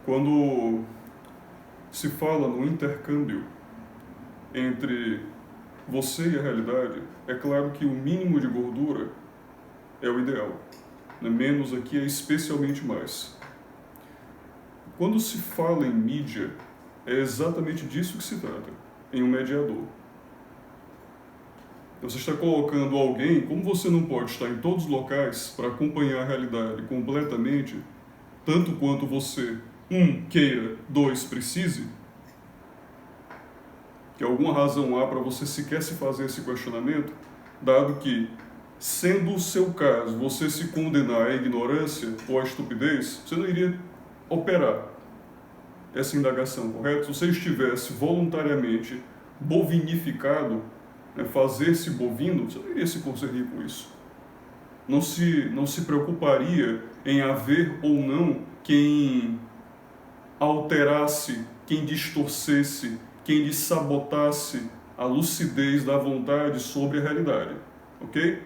Quando se fala no intercâmbio entre você e a realidade, é claro que o mínimo de gordura é o ideal. Menos aqui é especialmente mais. Quando se fala em mídia, é exatamente disso que se trata, em um mediador. Você está colocando alguém, como você não pode estar em todos os locais para acompanhar a realidade completamente, tanto quanto você, queira, precise, que alguma razão há para você sequer se fazer esse questionamento, dado que, sendo o seu caso, você se condenar à ignorância ou à estupidez, você não iria operar essa indagação, correto? Se você estivesse voluntariamente bovinificado, fazer-se bovino, você não iria se conseguir com isso. Não se preocuparia em haver ou não quem alterasse, quem distorcesse, quem lhe sabotasse a lucidez da vontade sobre a realidade, ok?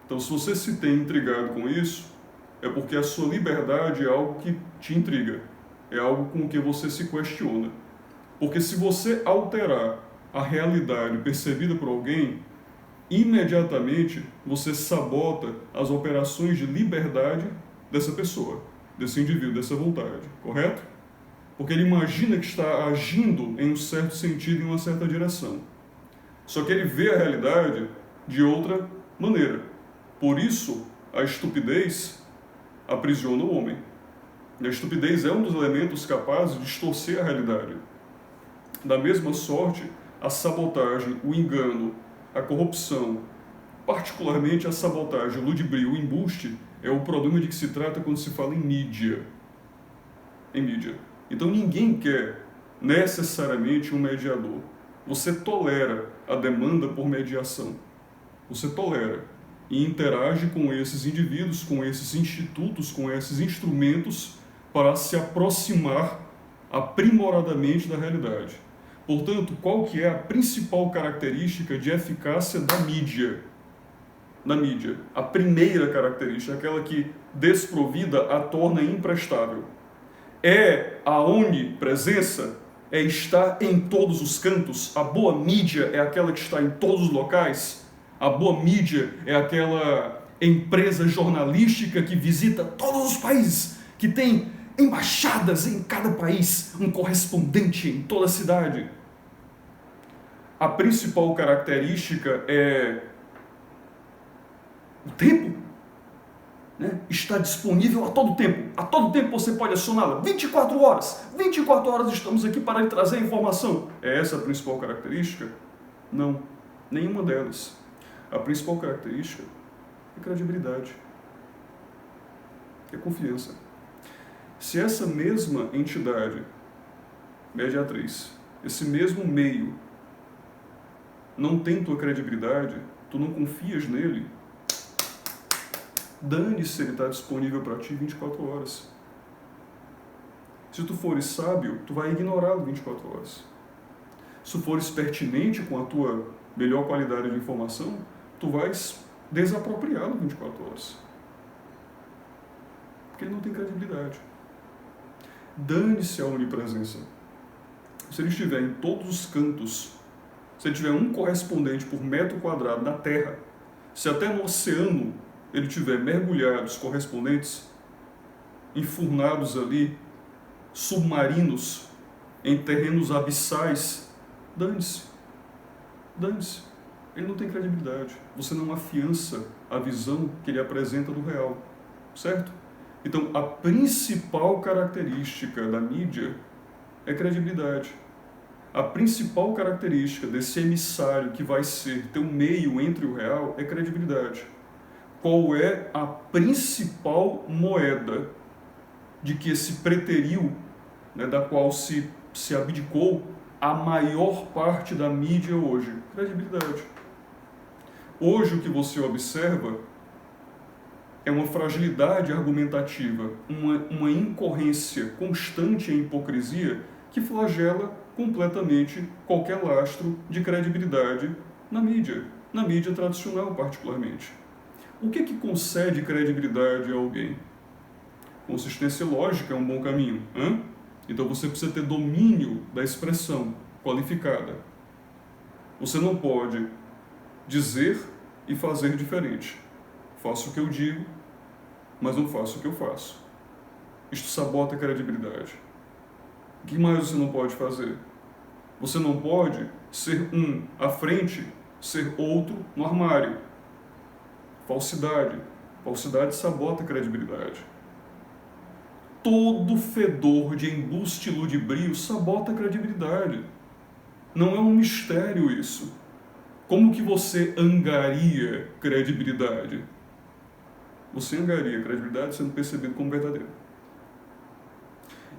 Então, se você se tem intrigado com isso, é porque a sua liberdade é algo que te intriga, é algo com o que você se questiona. Porque se você alterar a realidade percebida por alguém, imediatamente você sabota as operações de liberdade dessa pessoa, desse indivíduo, dessa vontade, correto? Porque ele imagina que está agindo em um certo sentido, em uma certa direção. Só que ele vê a realidade de outra maneira. Por isso, a estupidez aprisiona o homem. E a estupidez é um dos elementos capazes de distorcer a realidade. Da mesma sorte, a sabotagem, o engano, a corrupção, particularmente a sabotagem, o ludibrio, o embuste, é o problema de que se trata quando se fala em mídia. Em mídia. Então ninguém quer necessariamente um mediador. Você tolera a demanda por mediação. Você tolera e interage com esses indivíduos, com esses institutos, com esses instrumentos para se aproximar aprimoradamente da realidade. Portanto, qual que é a principal característica de eficácia da mídia? Na mídia, a primeira característica, aquela que desprovida a torna imprestável. É a onipresença, é estar em todos os cantos. A boa mídia é aquela que está em todos os locais. A boa mídia é aquela empresa jornalística que visita todos os países, que tem embaixadas em cada país, um correspondente em toda a cidade. A principal característica é o tempo. Está disponível a todo tempo. A todo tempo você pode acioná-la. 24 horas. 24 horas estamos aqui para lhe trazer a informação. É essa a principal característica? Não. Nenhuma delas. A principal característica é credibilidade. É confiança. Se essa mesma entidade mediatriz, esse mesmo meio, não tem tua credibilidade, tu não confias nele, dane-se se ele está disponível para ti 24 horas. Se tu fores sábio, tu vai ignorá-lo 24 horas. Se tu fores pertinente com a tua melhor qualidade de informação, tu vais desapropriá-lo 24 horas. Porque ele não tem credibilidade. Dane-se a onipresença. Se ele estiver em todos os cantos, se ele tiver um correspondente por metro quadrado na Terra, se até no oceano ele tiver mergulhados correspondentes, enfurnados ali, submarinos, em terrenos abissais, dane-se. Dane-se. Ele não tem credibilidade. Você não afiança a visão que ele apresenta do real. Certo? Então, a principal característica da mídia é credibilidade. A principal característica desse emissário que vai ser teu meio entre o real é credibilidade. Qual é a principal moeda de que esse preteriu, da qual se abdicou a maior parte da mídia hoje? Credibilidade. Hoje o que você observa é uma fragilidade argumentativa, uma incorrência constante em hipocrisia que flagela completamente qualquer lastro de credibilidade na mídia tradicional particularmente. O que concede credibilidade a alguém? Consistência lógica é um bom caminho. Então você precisa ter domínio da expressão qualificada. Você não pode dizer e fazer diferente. Faço o que eu digo, mas não faço o que eu faço. Isto sabota a credibilidade. O que mais você não pode fazer? Você não pode ser um à frente, ser outro no armário. Falsidade. Falsidade sabota a credibilidade. Todo fedor de embuste e ludibrio sabota a credibilidade. Não é um mistério isso. Como que você angaria credibilidade? Você angaria credibilidade sendo percebido como verdadeiro.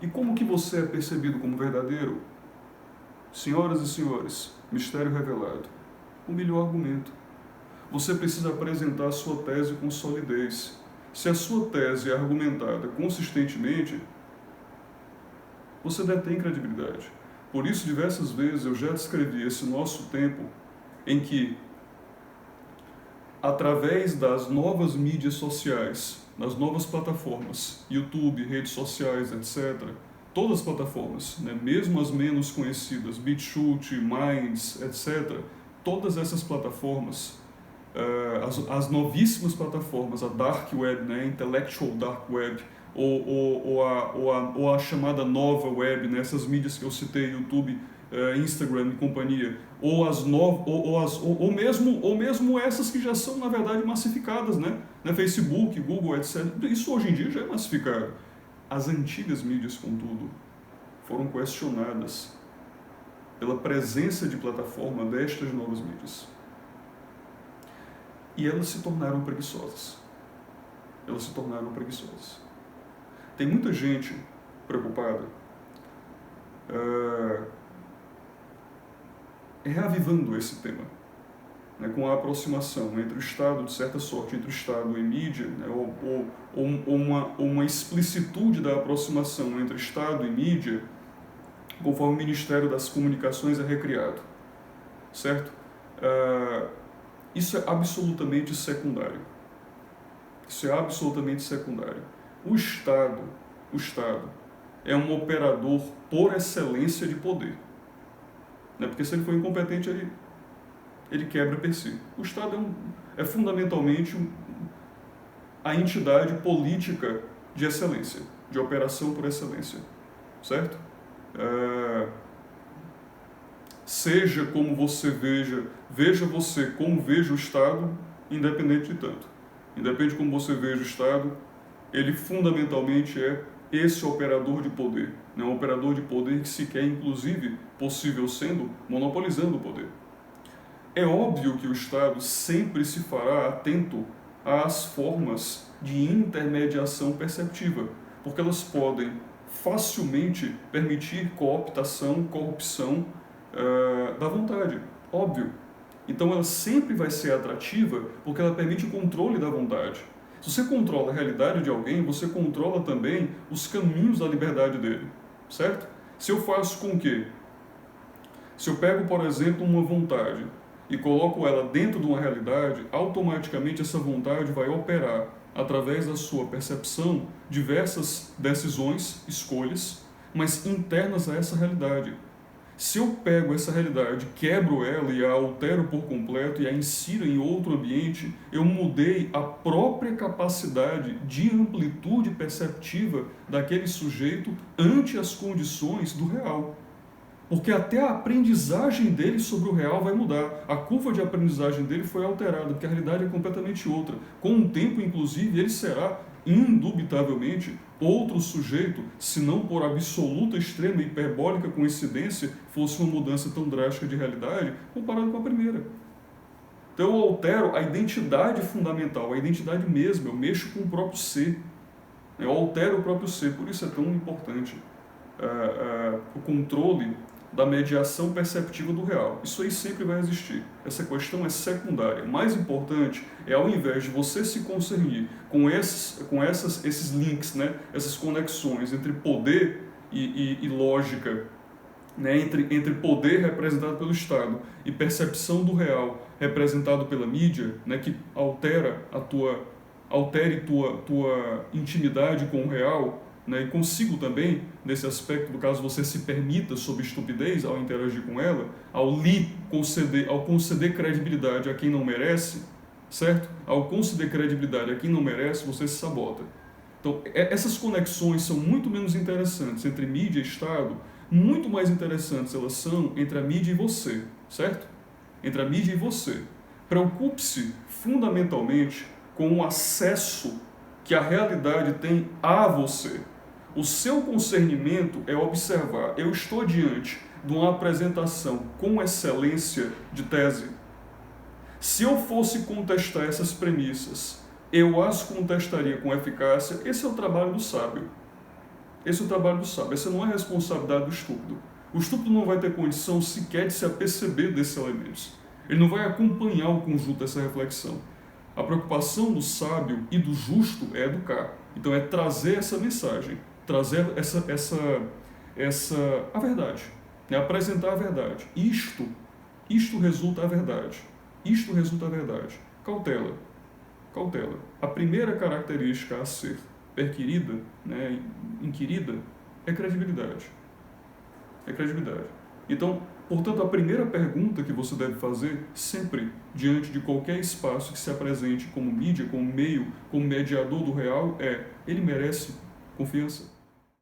E como que você é percebido como verdadeiro? Senhoras e senhores, mistério revelado. O melhor argumento. Você precisa apresentar a sua tese com solidez. Se a sua tese é argumentada consistentemente, você detém credibilidade. Por isso, diversas vezes eu já descrevi esse nosso tempo em que, através das novas mídias sociais, nas novas plataformas, YouTube, redes sociais, etc., todas as plataformas, né, mesmo as menos conhecidas, BitChute, Minds, etc., todas essas plataformas, as novíssimas plataformas, a Dark Web, né, Intellectual Dark Web, ou a chamada Nova Web, né, essas mídias que eu citei, YouTube, Instagram e companhia, ou mesmo essas que já são, na verdade, massificadas, né, Facebook, Google, etc. Isso hoje em dia já é massificado. As antigas mídias, contudo, foram questionadas pela presença de plataforma destas novas mídias. E elas se tornaram preguiçosas. Tem muita gente preocupada reavivando esse tema, né, com a aproximação entre o Estado, de certa sorte, entre o Estado e mídia, né, ou uma explicitude da aproximação entre Estado e mídia, conforme o Ministério das Comunicações é recriado, certo? Isso é absolutamente secundário. O Estado é um operador por excelência de poder. Né? Porque se ele for incompetente, ele quebra per si. O Estado é fundamentalmente a entidade política de excelência, de operação por excelência, certo? Seja como você veja você como veja o Estado, independente de tanto. Independente de como você veja o Estado, ele fundamentalmente é esse operador de poder. Né? Um operador de poder que se quer, inclusive, possível sendo, monopolizando o poder. É óbvio que o Estado sempre se fará atento às formas de intermediação perceptiva, porque elas podem facilmente permitir cooptação, corrupção da vontade, óbvio. Então ela sempre vai ser atrativa porque ela permite o controle da vontade. Se você controla a realidade de alguém, você controla também os caminhos da liberdade dele, certo? Se eu faço com que, se eu pego, por exemplo, uma vontade e coloco ela dentro de uma realidade, automaticamente essa vontade vai operar através da sua percepção diversas decisões, escolhas, mas internas a essa realidade. Se eu pego essa realidade, quebro ela e a altero por completo e a insiro em outro ambiente, eu mudei a própria capacidade de amplitude perceptiva daquele sujeito ante as condições do real. Porque até a aprendizagem dele sobre o real vai mudar. A curva de aprendizagem dele foi alterada, porque a realidade é completamente outra. Com o tempo, inclusive, ele será, indubitavelmente, outro sujeito, se não por absoluta, extrema e hiperbólica coincidência, fosse uma mudança tão drástica de realidade, comparado com a primeira. Então eu altero a identidade fundamental, a identidade mesma, eu mexo com o próprio ser. Eu altero o próprio ser, por isso é tão importante o controle da mediação perceptiva do real. Isso aí sempre vai existir. Essa questão é secundária. O mais importante é, ao invés de você se concernir com esses links, né, essas conexões entre poder e lógica, né, entre poder representado pelo Estado e percepção do real representado pela mídia, né, que altere tua intimidade com o real, né, e consigo também, nesse aspecto, no caso você se permita sob estupidez ao interagir com ela, ao conceder credibilidade a quem não merece, certo? Ao conceder credibilidade a quem não merece, você se sabota. Então, essas conexões são muito menos interessantes entre mídia e Estado, muito mais interessantes elas são entre a mídia e você, certo? Entre a mídia e você. Preocupe-se fundamentalmente com o acesso que a realidade tem a você. O seu concernimento é observar, eu estou diante de uma apresentação com excelência de tese. Se eu fosse contestar essas premissas, eu as contestaria com eficácia. Esse é o trabalho do sábio. Esse é o trabalho do sábio. Essa não é a responsabilidade do estúpido. O estúpido não vai ter condição sequer de se aperceber desses elementos. Ele não vai acompanhar o conjunto dessa reflexão. A preocupação do sábio e do justo é educar. Então é trazer essa mensagem, trazer a verdade, né? Apresentar a verdade. Isto resulta a verdade. Isto resulta a verdade. Cautela. Cautela. A primeira característica a ser perquirida, né, inquirida, é credibilidade. É credibilidade. Então, portanto, a primeira pergunta que você deve fazer sempre diante de qualquer espaço que se apresente como mídia, como meio, como mediador do real é: ele merece confiança?